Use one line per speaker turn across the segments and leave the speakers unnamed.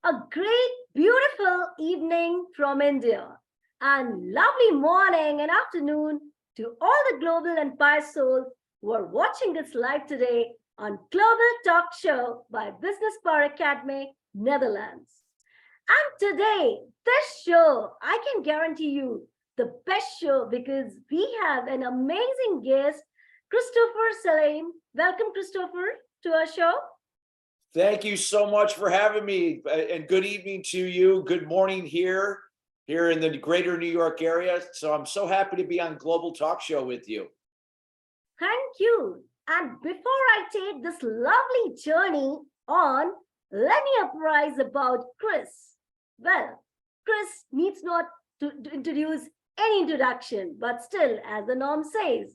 a great, beautiful evening from India, and lovely morning and afternoon to all the global empire souls who are watching this live today on Global Talk Show by Business Power Academy, Netherlands. And today, this show, I can guarantee you the best show because we have an amazing guest, Christopher Salem. Welcome, Christopher, to our show.
Thank you so much for having me, and good evening to you. Good morning here in the greater New York area. So I'm so happy to be on Global Talk Show with you.
Thank you. And before I take this lovely journey on, let me apprise about Chris. Well, Chris needs not to introduce any introduction, but still, as the norm says,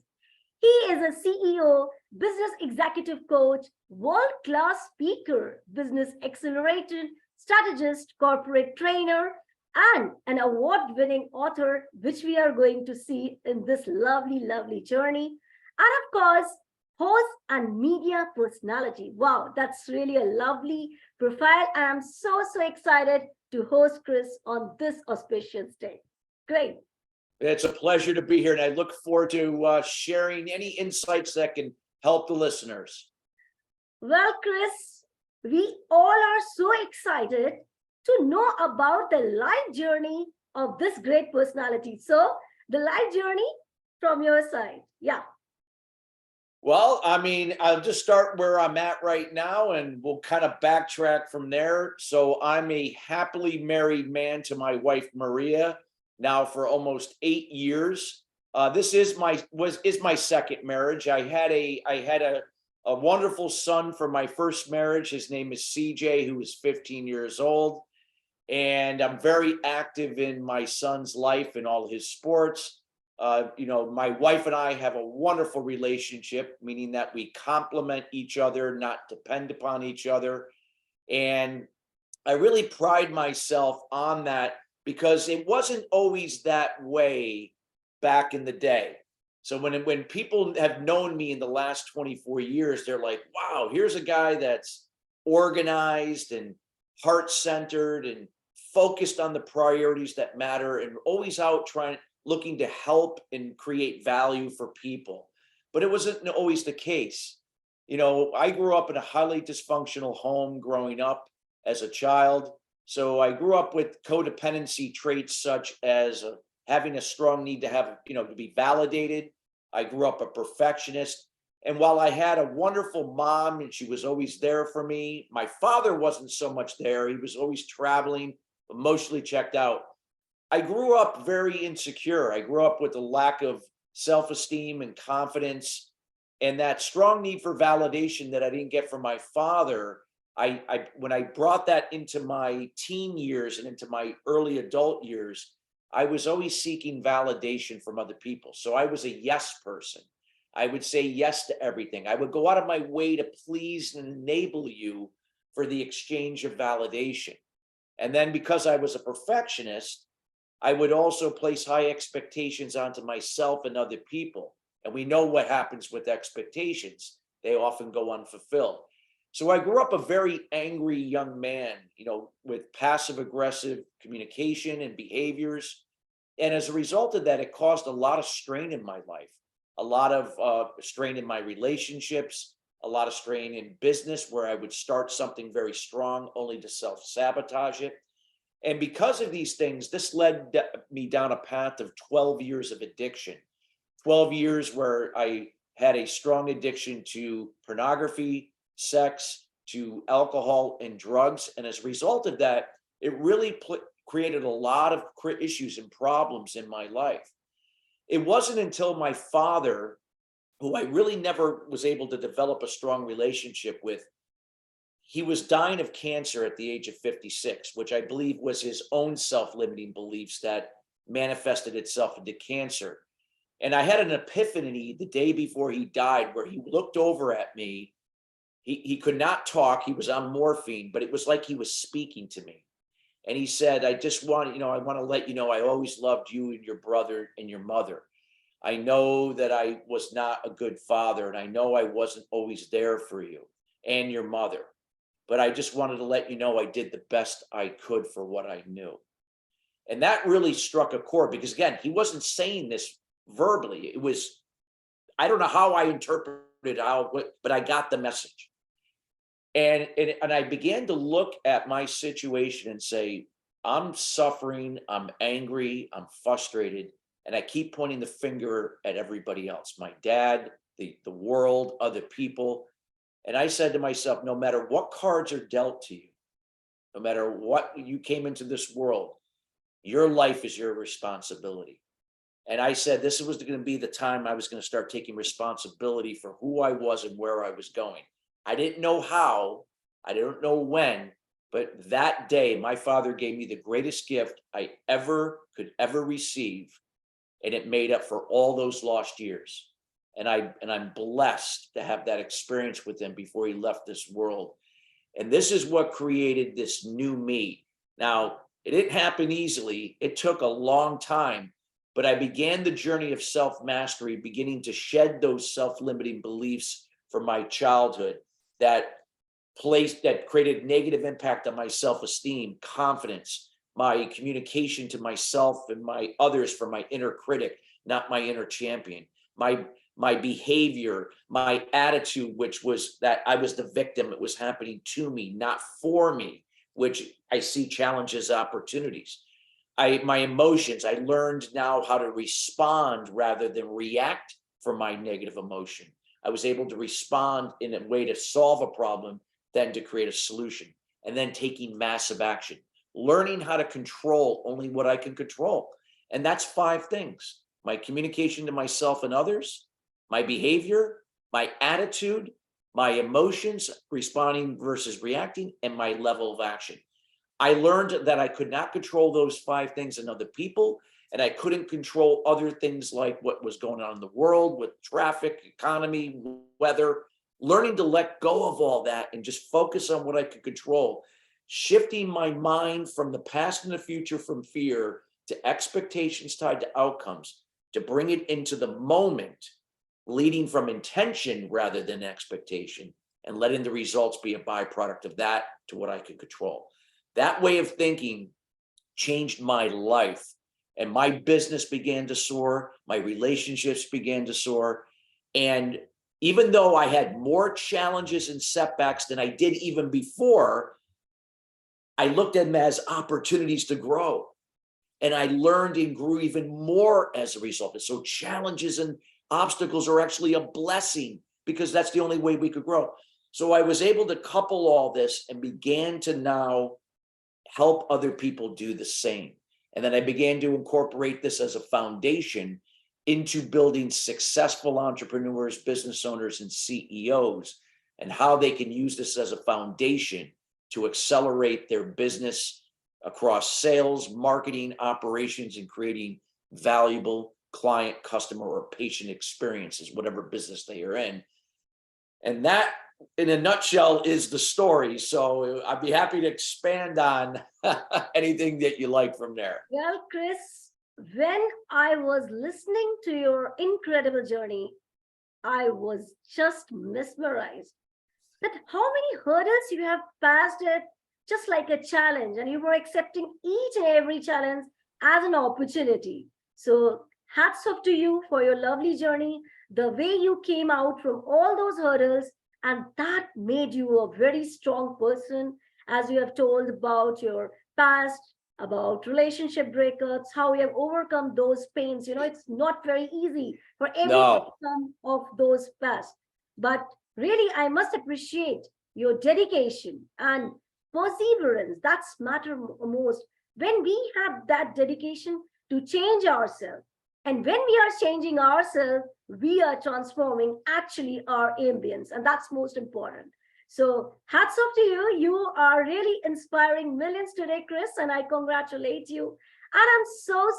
he is a CEO, business executive coach, world class speaker, business accelerator, strategist, corporate trainer, and an award winning author, which we are going to see in this lovely, lovely journey. And of course, host and media personality. Wow, that's really a lovely profile. And I'm so excited to host Chris on this auspicious day. Great.
It's a pleasure to be here, and I look forward to sharing any insights that can help the listeners.
Well, Chris, we all are so excited to know about the life journey of this great personality. So, the life journey from your side. Yeah.
Well, I'll just start where I'm at right now, and we'll kind of backtrack from there. So I'm a happily married man to my wife, Maria, now for almost 8 years. This is my second marriage. I had a wonderful son from my first marriage. His name is CJ, who is 15 years old, and I'm very active in my son's life and all his sports. My wife and I have a wonderful relationship, meaning that we complement each other, not depend upon each other. And I really pride myself on that because it wasn't always that way back in the day. So when people have known me in the last 24 years, they're like, wow, here's a guy that's organized and heart-centered and focused on the priorities that matter and always out looking to help and create value for people. But it wasn't always the case. I grew up in a highly dysfunctional home growing up as a child. So I grew up with codependency traits such as having a strong need to to be validated. I grew up a perfectionist. And while I had a wonderful mom and she was always there for me, my father wasn't so much there. He was always traveling, emotionally checked out. I grew up very insecure. I grew up with a lack of self-esteem and confidence, and that strong need for validation that I didn't get from my father. When I brought that into my teen years and into my early adult years, I was always seeking validation from other people. So I was a yes person. I would say yes to everything. I would go out of my way to please and enable you for the exchange of validation. And then because I was a perfectionist, I would also place high expectations onto myself and other people. And we know what happens with expectations. They often go unfulfilled. So I grew up a very angry young man, with passive aggressive communication and behaviors. And as a result of that, it caused a lot of strain in my life, a lot of strain in my relationships, a lot of strain in business where I would start something very strong only to self-sabotage it. And because of these things, this led me down a path of 12 years of addiction, 12 years where I had a strong addiction to pornography, sex, to alcohol and drugs. And as a result of that, it really created a lot of issues and problems in my life. It wasn't until my father, who I really never was able to develop a strong relationship with, he was dying of cancer at the age of 56, which I believe was his own self-limiting beliefs that manifested itself into cancer. And I had an epiphany the day before he died where he looked over at me. He could not talk. He was on morphine, but it was like he was speaking to me. And he said, I want to let you know, I always loved you and your brother and your mother. I know that I was not a good father, and I know I wasn't always there for you and your mother. but I just wanted to let you know I did the best I could for what I knew. And that really struck a chord because, again, he wasn't saying this verbally. It was, I don't know how I interpreted but I got the message. And I began to look at my situation and say, I'm suffering, I'm angry, I'm frustrated, and I keep pointing the finger at everybody else, my dad, the world, other people. And I said to myself, no matter what cards are dealt to you, no matter what you came into this world, your life is your responsibility. And I said this was going to be the time I was going to start taking responsibility for who I was and where I was going. I didn't know how, I didn't know when, but that day my father gave me the greatest gift I could ever receive, and it made up for all those lost years. And I'm blessed to have that experience with him before he left this world. And this is what created this new me. Now, it didn't happen easily. It took a long time, but I began the journey of self-mastery, beginning to shed those self-limiting beliefs from my childhood that created negative impact on my self-esteem, confidence, my communication to myself and my others from my inner critic, not my inner champion, my behavior, my attitude, which was that I was the victim. It was happening to me, not for me, which I see challenges, opportunities. My emotions, I learned now how to respond rather than react from my negative emotion. I was able to respond in a way to solve a problem than to create a solution, and then taking massive action, learning how to control only what I can control. And that's 5 things: my communication to myself and others, my behavior, my attitude, my emotions, responding versus reacting, and my level of action. I learned that I could not control those 5 things in other people, and I couldn't control other things like what was going on in the world with traffic, economy, weather. Learning to let go of all that and just focus on what I could control, shifting my mind from the past and the future, from fear to expectations tied to outcomes, to bring it into the moment, leading from intention rather than expectation, and letting the results be a byproduct of that to what I could control. That way of thinking changed my life, and my business began to soar, my relationships began to soar. And even though I had more challenges and setbacks than I did even before, I looked at them as opportunities to grow. And I learned and grew even more as a result. And so challenges and obstacles are actually a blessing, because that's the only way we could grow. So I was able to couple all this and began to now help other people do the same. And then I began to incorporate this as a foundation into building successful entrepreneurs, business owners, and CEOs, and how they can use this as a foundation to accelerate their business across sales, marketing, operations, and creating valuable client, customer, or patient experiences, whatever business they are in. And that, in a nutshell, is the story. So I'd be happy to expand on anything that you like from there.
Well, Chris, when I was listening to your incredible journey, I was just mesmerized that how many hurdles you have passed it just like a challenge, and you were accepting each and every challenge as an opportunity. So hats off to you for your lovely journey, the way you came out from all those hurdles, and that made you a very strong person, as you have told about your past, about relationship breakups, how you have overcome those pains. It's not very easy for every
No,
outcome of those past. But really, I must appreciate your dedication and perseverance. That's matter most. When we have that dedication to change ourselves, and when we are changing ourselves, we are transforming actually our ambience, and that's most important. So hats off to you. You are really inspiring millions today, Chris, and I congratulate you. And I'm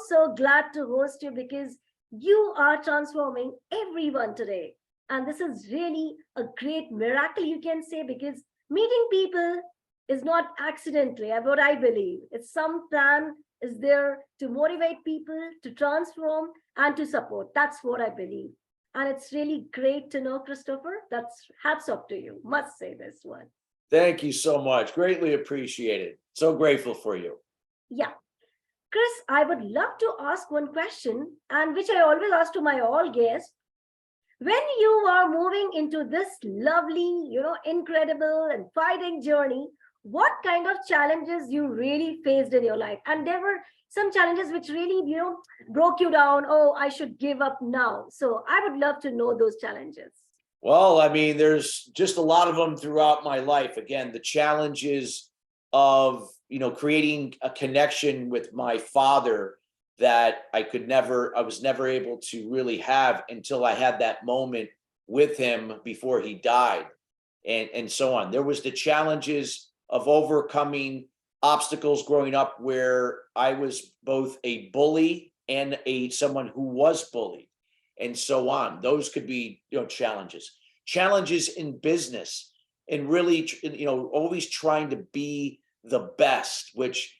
so glad to host you, because you are transforming everyone today. And this is really a great miracle, you can say, because meeting people is not accidentally, what I believe. It's some plan is there to motivate people, to transform, and to support. That's what I believe. And it's really great to know, Christopher. That's hats off to you. Must say this one.
Thank you so much. Greatly appreciated. So grateful for you.
Yeah. Chris, I would love to ask one question, and which I always ask to my all guests. When you are moving into this lovely, incredible and fighting journey, what kind of challenges you really faced in your life? And there were some challenges which really, broke you down. Oh, I should give up now. So I would love to know those challenges.
Well, I mean, there's just a lot of them throughout my life. Again, the challenges of, creating a connection with my father that I was never able to really have until I had that moment with him before he died, and so on. There was the challenges of overcoming obstacles growing up where I was both a bully and someone who was bullied, and so on. Those could be, challenges in business, and really, always trying to be the best, which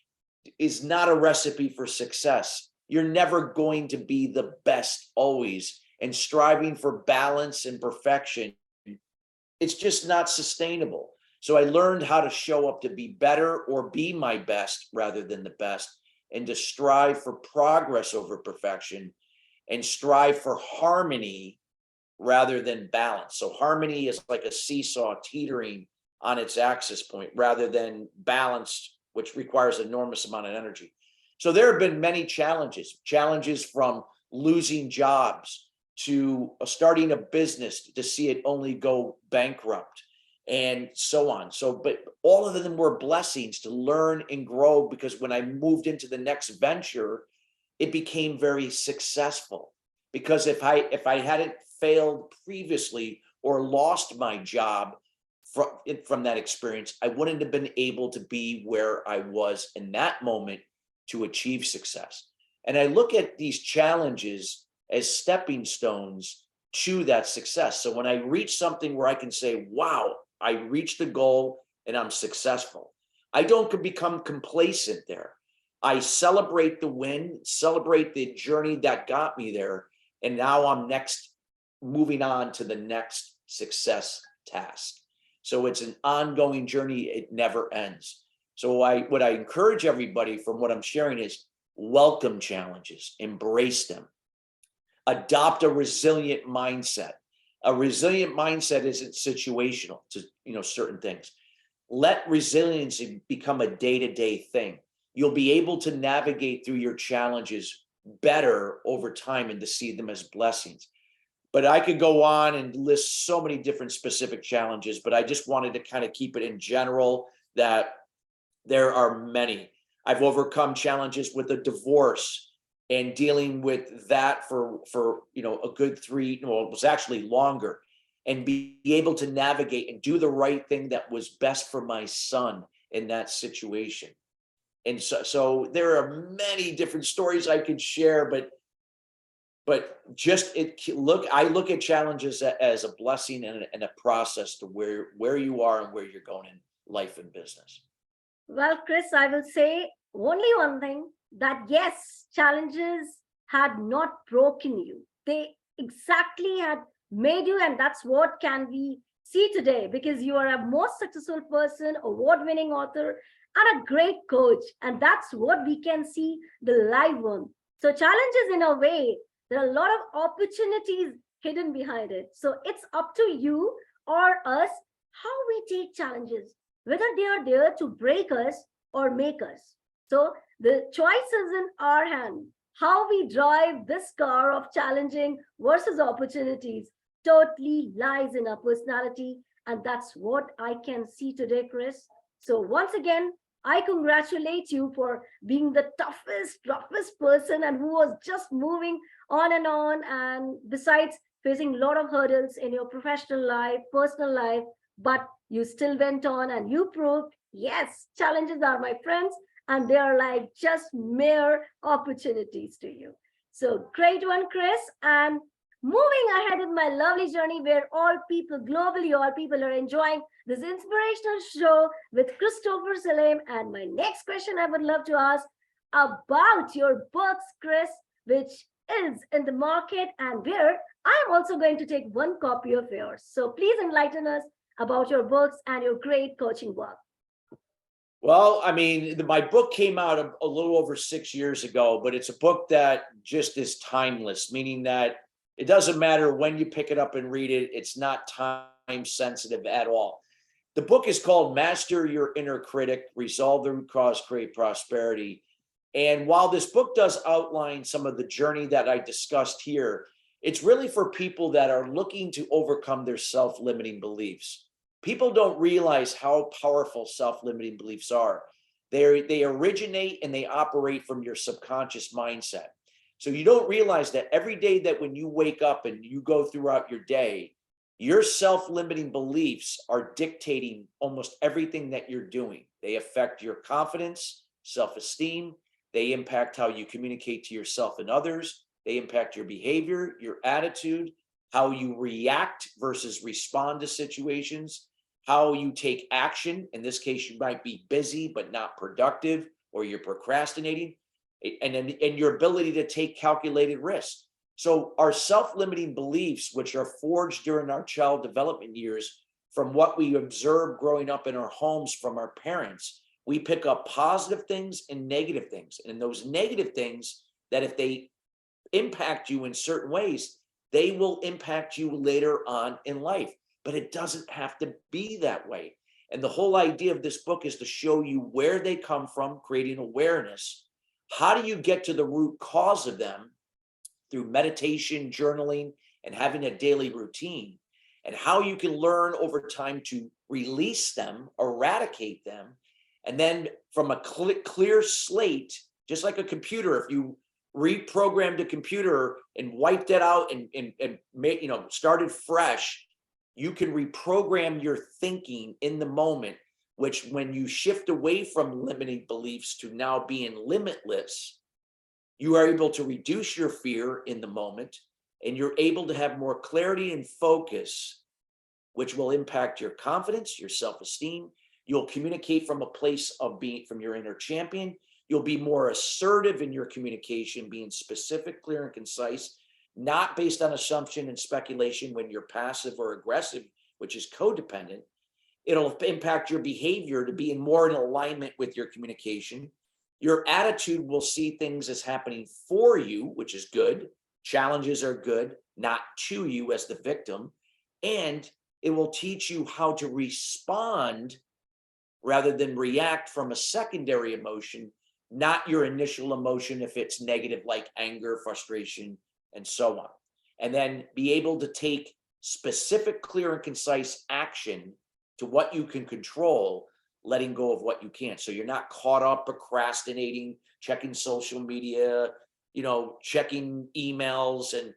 is not a recipe for success. You're never going to be the best always, and striving for balance and perfection, it's just not sustainable. So I learned how to show up to be better, or be my best rather than the best, and to strive for progress over perfection, and strive for harmony rather than balance. So harmony is like a seesaw teetering on its axis point, rather than balanced, which requires enormous amount of energy. So there have been many challenges from losing jobs to starting a business to see it only go bankrupt, and so on. So, but all of them were blessings to learn and grow, because when I moved into the next venture, it became very successful. Because if I hadn't failed previously or lost my job from that experience, I wouldn't have been able to be where I was in that moment to achieve success. And I look at these challenges as stepping stones to that success. So when I reach something where I can say, wow, I reached the goal and I'm successful, I don't become complacent there. I celebrate the win, celebrate the journey that got me there. And now I'm moving on to the next success task. So it's an ongoing journey. It never ends. So what I encourage everybody from what I'm sharing is welcome challenges, embrace them, adopt a resilient mindset. A resilient mindset isn't situational to, certain things. Let resiliency become a day-to-day thing. You'll be able to navigate through your challenges better over time, and to see them as blessings. But I could go on and list so many different specific challenges, but I just wanted to kind of keep it in general that there are many. I've overcome challenges with a divorce and dealing with that for a good it was actually longer, and be able to navigate and do the right thing that was best for my son in that situation. And so there are many different stories I could share, but I look at challenges as a blessing and a process to where you are and where you're going in life and business.
Well, Chris, I will say only one thing, that yes, challenges had not broken you. They exactly had made you, and that's what can we see today, because you are a most successful person, award-winning author, and a great coach. And that's what we can see the live one. So challenges, in a way, there are a lot of opportunities hidden behind it. So it's up to you or us how we take challenges, whether they are there to break us or make us. So the choice is in our hand. How we drive this car of challenging versus opportunities totally lies in our personality. And that's what I can see today, Chris. So once again, I congratulate you for being the toughest person, and who was just moving on and on. And besides facing a lot of hurdles in your professional life, personal life, but you still went on and you proved, yes, challenges are my friends, and they are like just mere opportunities to you. So great one, Chris. And moving ahead in my lovely journey where all people globally, all people are enjoying this inspirational show with Christopher Salem. And my next question I would love to ask about your books, Chris, which is in the market, and where I'm also going to take one copy of yours. So please enlighten us about your books and your great coaching work?
Well, I mean, my book came out a little over 6 years ago, but it's a book that just is timeless, meaning that it doesn't matter when you pick it up and read it, it's not time sensitive at all. The book is called Master Your Inner Critic, Resolve the Root Cause, Create Prosperity. And while this book does outline some of the journey that I discussed here, it's really for people that are looking to overcome their self-limiting beliefs. People don't realize how powerful self-limiting beliefs are. They originate and they operate from your subconscious mindset. So you don't realize that every day that when you wake up and you go throughout your day, your self-limiting beliefs are dictating almost everything that you're doing. They affect your confidence, self-esteem. They impact how you communicate to yourself and others. They impact your behavior, your attitude, how you react versus respond to situations, how you take action. In this case, you might be busy but not productive, or you're procrastinating, and your ability to take calculated risks. So our self-limiting beliefs, which are forged during our child development years from what we observe growing up in our homes from our parents, we pick up positive things and negative things. And those negative things, that if they impact you in certain ways, they will impact you later on in life. But it doesn't have to be that way. And the whole idea of this book is to show you where they come from, creating awareness. How do you get to the root cause of them through meditation, journaling, and having a daily routine, and how you can learn over time to release them, eradicate them, and then from a clear slate, just like a computer, if you reprogrammed a computer and wiped it out and made, started fresh, you can reprogram your thinking in the moment, which when you shift away from limiting beliefs to now being limitless, you are able to reduce your fear in the moment, and you're able to have more clarity and focus, which will impact your confidence, your self-esteem. You'll communicate from a place of being from your inner champion. You'll be more assertive in your communication, being specific, clear, and concise, not based on assumption and speculation when you're passive or aggressive, which is codependent. It'll impact your behavior to be more in alignment with your communication. Your attitude will see things as happening for you, which is good. Challenges are good, not to you as the victim. And it will teach you how to respond rather than react from a secondary emotion, not your initial emotion if it's negative, like anger, frustration, and so on. And then be able to take specific, clear, and concise action to what you can control, letting go of what you can't. So you're not caught up procrastinating, checking social media, checking emails and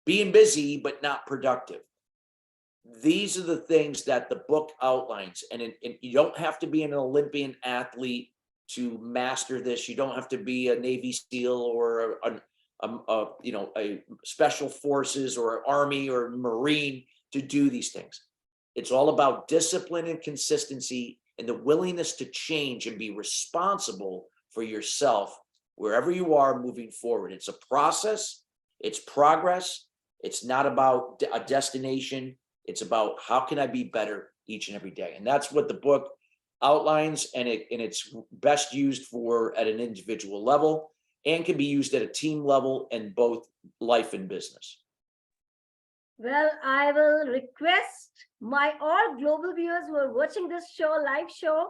being busy, but not productive. These are the things that the book outlines. And you don't have to be an Olympian athlete to master this. You don't have to be a Navy SEAL or a special forces or Army or Marine to do these things. It's all about discipline and consistency and the willingness to change and be responsible for yourself wherever you are moving forward. It's a process, it's progress. It's not about a destination. It's about how can I be better each and every day. And that's what the book outlines, and it's best used for at an individual level and can be used at a team level in both life and business.
Well, I will request my all global viewers who are watching this live show,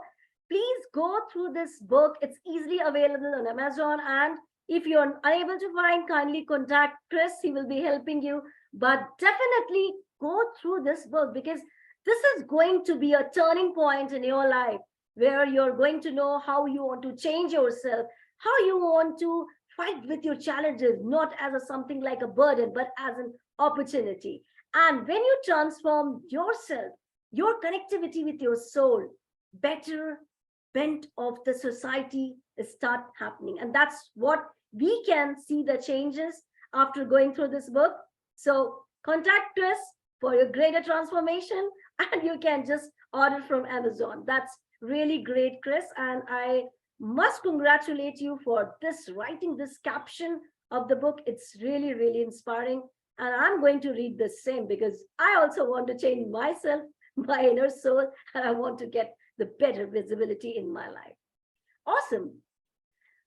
please go through this book. It's easily available on Amazon. And if you're unable to find, kindly contact Chris. He will be helping you. But definitely go through this book, because this is going to be a turning point in your life where you're going to know how you want to change yourself, how you want to fight with your challenges, not as something like a burden, but as an opportunity. And when you transform yourself, your connectivity with your soul, better bent of the society start happening. And that's what we can see the changes after going through this book. So contact Chris for your greater transformation, and you can just order from Amazon. That's really great, Chris. And I must congratulate you for writing this caption of the book. It's really, really inspiring. And I'm going to read the same, because I also want to change myself my inner soul, and I want to get the better visibility in my life. Awesome.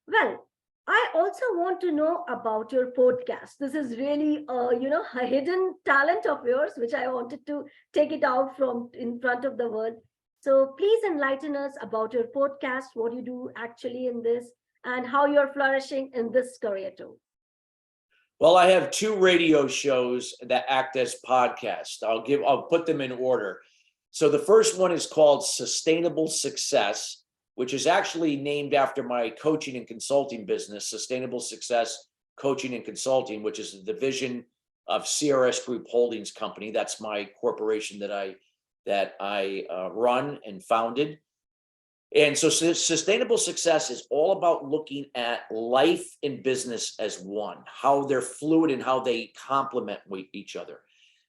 Well, I also want to know about your podcast. This is really, a hidden talent of yours, which I wanted to take it out from in front of the world. So please enlighten us about your podcast, what you do actually in this, and how you're flourishing in this career too.
Well, I have two radio shows that act as podcasts. I'll put them in order. So the first one is called Sustainable Success, which is actually named after my coaching and consulting business, Sustainable Success Coaching and Consulting, which is a division of CRS Group Holdings Company. That's my corporation that I run and founded. And so sustainable success is all about looking at life and business as one, how they're fluid and how they complement each other.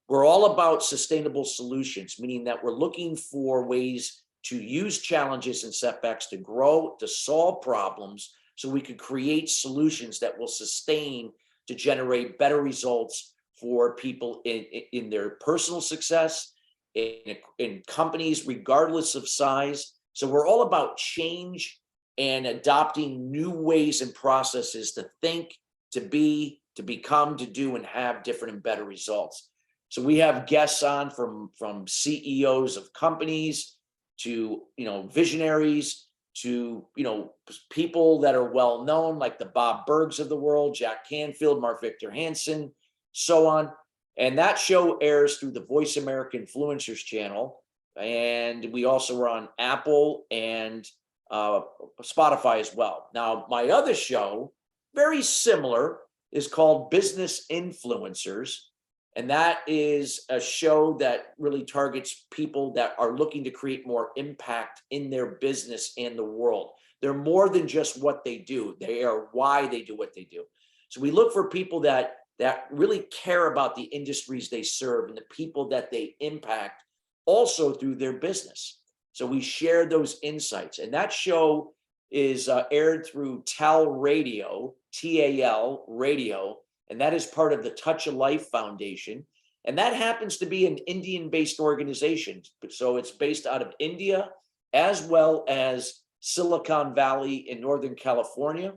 We're all about sustainable solutions, meaning that we're looking for ways to use challenges and setbacks to grow, to solve problems, so we could create solutions that will sustain to generate better results for people in their personal success, in companies, regardless of size. So we're all about change and adopting new ways and processes to think, to be, to become, to do, and have different and better results. So we have guests on from CEOs of companies to, visionaries to, people that are well known, like the Bob Bergs of the world, Jack Canfield, Mark Victor Hansen, so on. And that show airs through the Voice America Influencers channel. And we also are on Apple and Spotify as well. Now, my other show, very similar, is called Business Influencers. And that is a show that really targets people that are looking to create more impact in their business and the world. They're more than just what they do. They are why they do what they do. So we look for people that really care about the industries they serve and the people that they impact also through their business. So we share those insights. And that show is aired through TAL Radio, TAL Radio, and that is part of the Touch of Life Foundation. And that happens to be an Indian-based organization. So it's based out of India, as well as Silicon Valley in Northern California.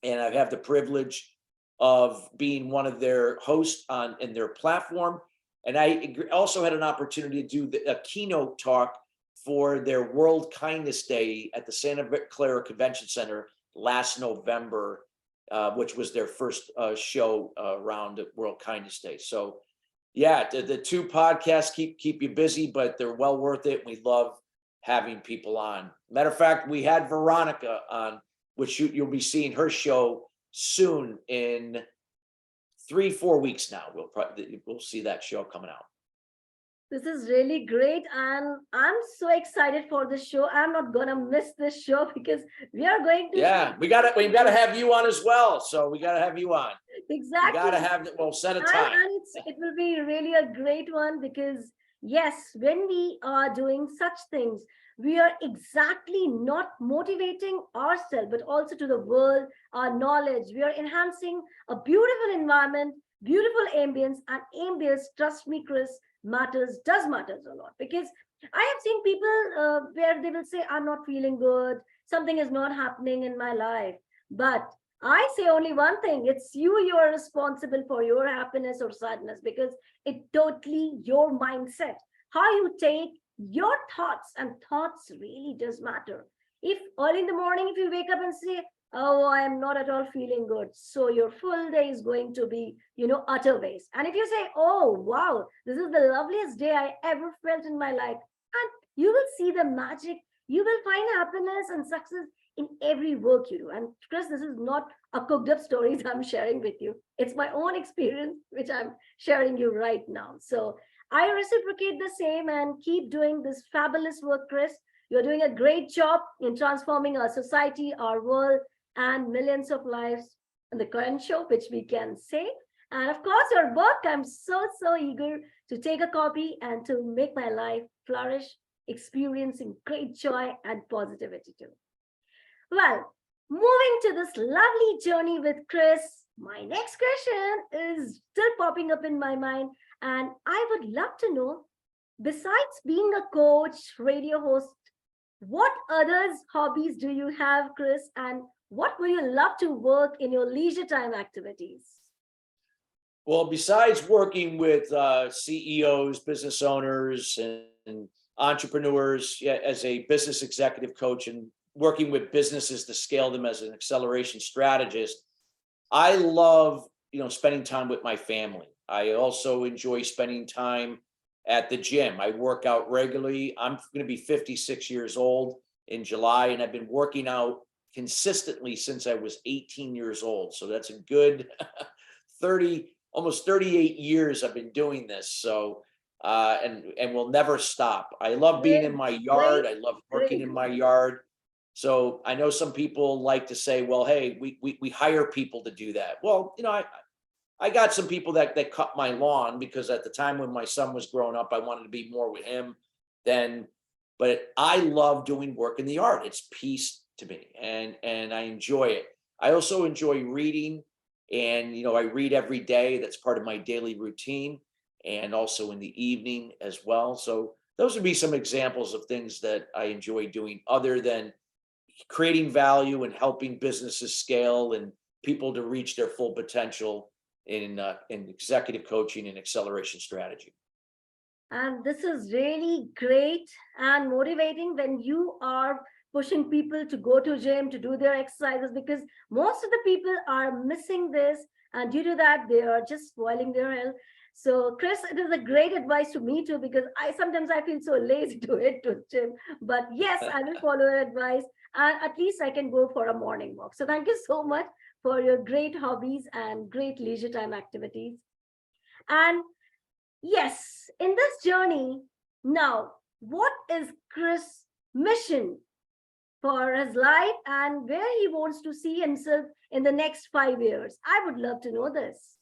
And I have the privilege of being one of their hosts in their platform. And I also had an opportunity to do a keynote talk for their World Kindness Day at the Santa Clara Convention Center last November, which was their first show around World Kindness Day. So yeah, the two podcasts keep you busy, but they're well worth it. We love having people on. Matter of fact, we had Veronica on, which you'll be seeing her show soon in 3-4 weeks now. We'll see that show coming out.
This is really great, and I'm so excited for the show. I'm not gonna miss this show because we are going to.
Yeah, we gotta have you on as well. So we gotta have you on.
Exactly.
We gotta have. We'll set a time.
And it will be really a great one because yes, when we are doing such things, we are exactly not motivating ourselves, but also to the world, our knowledge. We are enhancing a beautiful environment, beautiful ambience, and ambience. Trust me, Chris, does matters a lot, because I have seen people where they will say, I'm not feeling good, something is not happening in my life. But I say only one thing: it's you are responsible for your happiness or sadness, because it totally your mindset, how you take your thoughts, and thoughts really does matter. If early in the morning, if you wake up and say, oh, I am not at all feeling good, so your full day is going to be, utter waste. And if you say, oh, wow, this is the loveliest day I ever felt in my life, and you will see the magic, you will find happiness and success in every work you do. And Chris, this is not a cooked up stories I'm sharing with you. It's my own experience, which I'm sharing you right now. So I reciprocate the same and keep doing this fabulous work, Chris. You're doing a great job in transforming our society, our world, and millions of lives in the current show, which we can say. And of course, your book, I'm so eager to take a copy and to make my life flourish, experiencing great joy and positivity too. Well, moving to this lovely journey with Chris, my next question is still popping up in my mind, and I would love to know, besides being a coach, radio host, what others hobbies do you have, Chris? And what would you love to work in your leisure time activities?
Well, besides working with CEOs, business owners, and entrepreneurs, yeah, as a business executive coach and working with businesses to scale them as an acceleration strategist, I love, spending time with my family. I also enjoy spending time at the gym. I work out regularly. I'm going to be 56 years old in July, and I've been working out consistently since I was 18 years old. So that's a good 30, almost 38 years I've been doing this. So and will never stop. I love being in
Great,
my yard.
great,
I love working
great.
in my yard. So I know some people like to say, well, hey, we hire people to do that. Well, I got some people that cut my lawn because at the time when my son was growing up, I wanted to be more with him than, but I love doing work in the yard. It's peace to me, and I enjoy it. I also enjoy reading, and I read every day. That's part of my daily routine, and also in the evening as well. So those would be some examples of things that I enjoy doing other than creating value and helping businesses scale and people to reach their full potential in executive coaching and acceleration strategy.
And this is really great and motivating when you are pushing people to go to gym to do their exercises, because most of the people are missing this, and due to that they are just spoiling their health. So Chris, it is a great advice to me too, because I sometimes I feel so lazy to head to gym, but yes, I will follow your advice, and at least I can go for a morning walk. So thank you so much for your great hobbies and great leisure time activities. And yes, in this journey, now, what is Chris' mission for his life and where he wants to see himself in the next 5 years? I would love to know this.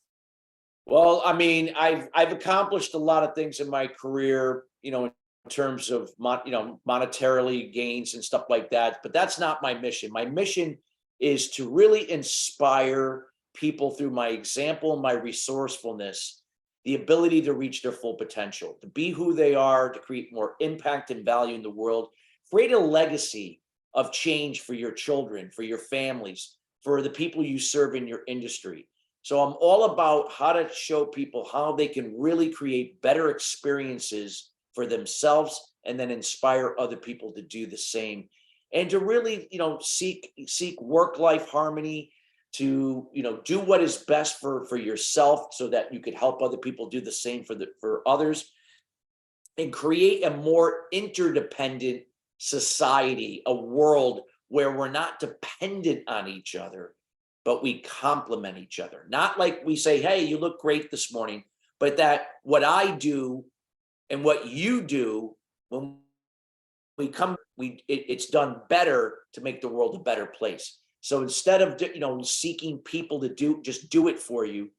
Well, I mean, I've accomplished a lot of things in my career, in terms of monetarily gains and stuff like that. But that's not my mission. My mission is to really inspire people through my example and my resourcefulness, the ability to reach their full potential, to be who they are, to create more impact and value in the world, create a legacy of change for your children, for your families, for the people you serve in your industry. So I'm all about how to show people how they can really create better experiences for themselves and then inspire other people to do the same. And to really, seek work-life harmony, to, do what is best for yourself so that you could help other people do the same for others, and create a more interdependent society, a world where we're not dependent on each other, but we complement each other. Not like we say, hey, you look great this morning, but that what I do and what you do, when we come, it's done better to make the world a better place. So instead of, seeking people to just do it for you,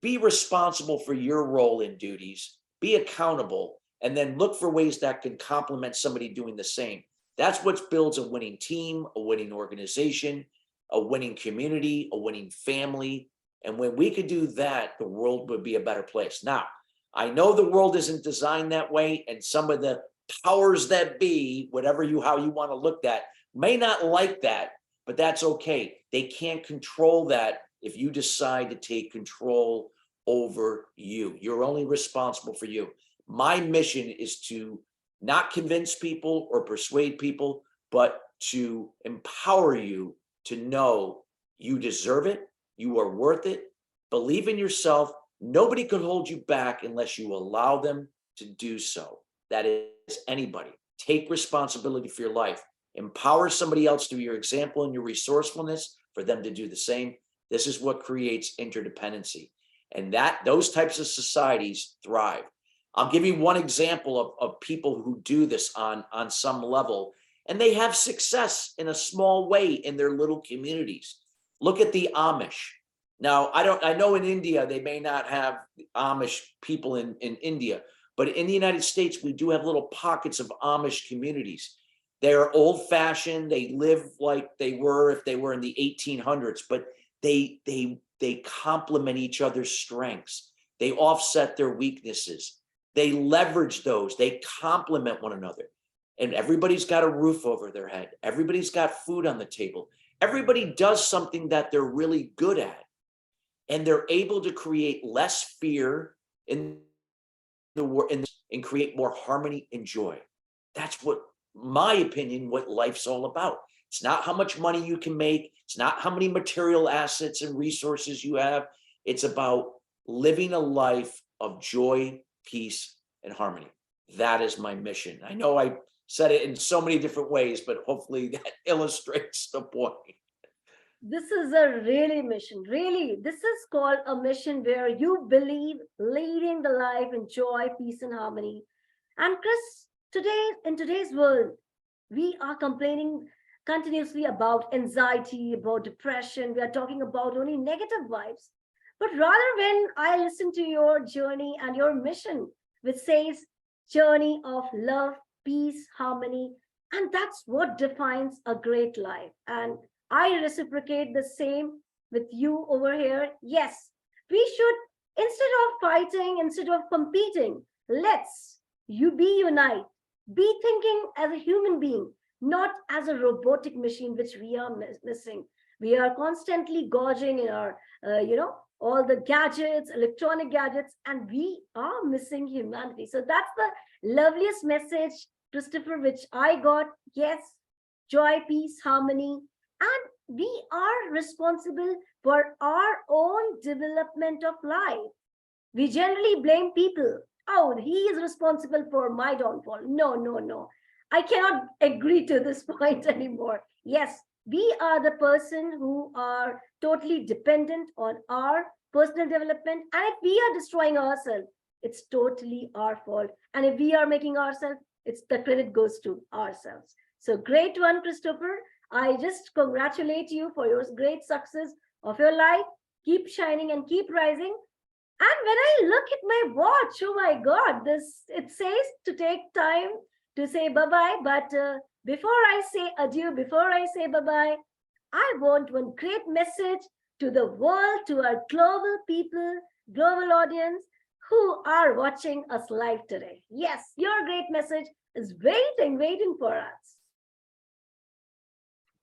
be responsible for your role and duties, be accountable, and then look for ways that can complement somebody doing the same. That's what builds a winning team, a winning organization, a winning community, a winning family. And when we could do that, the world would be a better place. Now, I know the world isn't designed that way, and some of the powers that be, how you want to look at, may not like that, but that's okay. They can't control that if you decide to take control over you. You're only responsible for you. My mission is to not convince people or persuade people, but to empower you to know you deserve it, you are worth it, believe in yourself. Nobody could hold you back unless you allow them to do so. That is anybody. Take responsibility for your life. Empower somebody else through your example and your resourcefulness for them to do the same. This is what creates interdependency. And those types of societies thrive. I'll give you one example of people who do this on some level, and they have success in a small way in their little communities. Look at the Amish. Now, I know in India, they may not have Amish people in India, but in the United States, we do have little pockets of Amish communities. They're old fashioned. They live like they were if they were in the 1800s, but they complement each other's strengths. They offset their weaknesses. They leverage those, they complement one another. And everybody's got a roof over their head. Everybody's got food on the table. Everybody does something that they're really good at. And they're able to create less fear in the world and create more harmony and joy. That's what, my opinion, what life's all about. It's not how much money you can make. It's not how many material assets and resources you have. It's about living a life of joy, peace, and harmony. That is my mission. I know I said it in so many different ways, but hopefully that illustrates the point.
This is a really mission. Really, this is called a mission where you believe leading the life in joy, peace, and harmony. And Chris, today, in today's world, we are complaining continuously about anxiety, about depression. We are talking about only negative vibes. But rather, when I listen to your journey and your mission, which says journey of love, peace, harmony, and that's what defines a great life. And I reciprocate the same with you over here. Yes, we should, instead of fighting, instead of competing, let's you be unite, be thinking as a human being, not as a robotic machine, which we are missing. We are constantly gorging in our, all the gadgets, electronic gadgets, and we are missing humanity. So that's the loveliest message, Christopher, which I got. Yes, joy, peace, harmony. And we are responsible for our own development of life. We generally blame people. Oh, he is responsible for my downfall. No, no, no. I cannot agree to this point anymore. Yes, we are the person who are totally dependent on our personal development. And if we are destroying ourselves, it's totally our fault. And if we are making ourselves, it's the credit goes to ourselves. So great one, Christopher. I just congratulate you for your great success of your life. Keep shining and keep rising. And when I look at my watch, oh my God, this it says to take time to say bye-bye. But before I say adieu, before I say bye-bye, I want one great message to the world, to our global people, global audience who are watching us live today. Yes, your great message is waiting for us.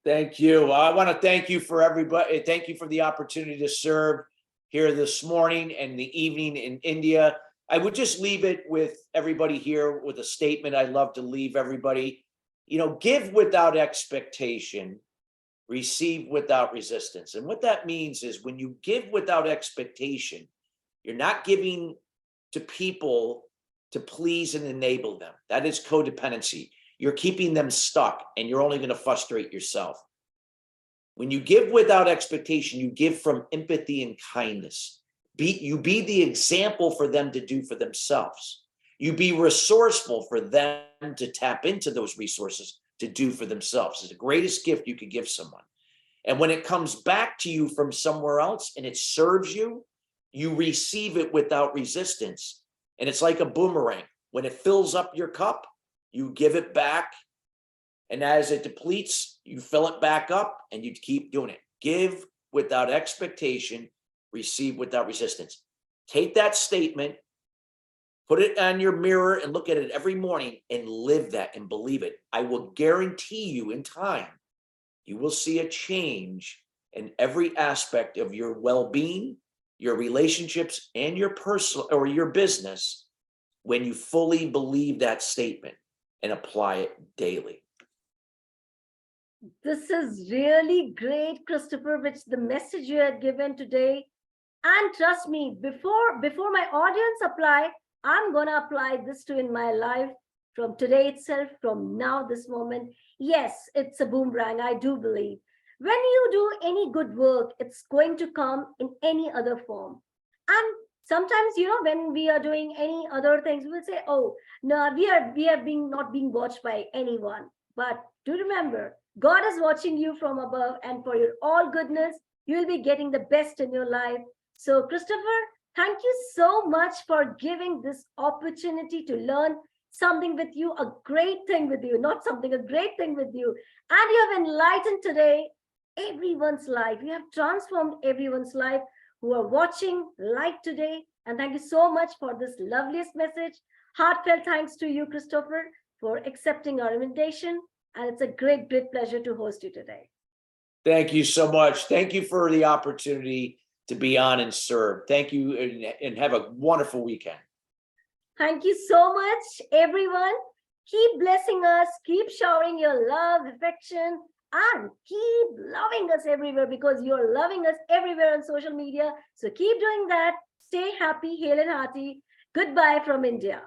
Thank you. I want to thank you for everybody. Thank you for the opportunity to serve here this morning and the evening in India. I would just leave it with everybody here with a statement I'd love to leave everybody. Give without expectation, receive without resistance. And what that means is when you give without expectation, you're not giving to people to please and enable them. That is codependency. You're keeping them stuck and you're only going to frustrate yourself. When you give without expectation, you give from empathy and kindness. You be the example for them to do for themselves. You be resourceful for them to tap into those resources to do for themselves. It's the greatest gift you could give someone. And when it comes back to you from somewhere else and it serves you, you receive it without resistance. And it's like a boomerang. When it fills up your cup, you give it back. And as it depletes, you fill it back up and you keep doing it. Give without expectation, receive without resistance. Take that statement, put it on your mirror and look at it every morning and live that and believe it. I will guarantee you in time, you will see a change in every aspect of your well-being, your relationships, and your personal or your business when you fully believe that statement and apply it daily.
This is really great, Christopher, which the message you had given today. And trust me, before my audience apply, I'm going to apply this to in my life from today itself, from now, this moment. Yes, it's a boomerang, I do believe. When you do any good work, it's going to come in any other form. And sometimes, when we are doing any other things, we'll say, oh, no, we are being not being watched by anyone. But do remember, God is watching you from above, and for your all goodness, you will be getting the best in your life. So, Christopher, thank you so much for giving this opportunity to learn something with you, a great thing with you, not something, a great thing with you. And you have enlightened today everyone's life. You have transformed everyone's life who are watching live today. And thank you so much for this loveliest message. Heartfelt thanks to you, Christopher, for accepting our invitation. And it's a great, great pleasure to host you today.
Thank you so much. Thank you for the opportunity to be on and serve. Thank you, and have a wonderful weekend.
Thank you so much, everyone. Keep blessing us, keep showering your love, affection, and keep loving us everywhere, because you're loving us everywhere on social media. So keep doing that. Stay happy, hale and hearty. Goodbye from India.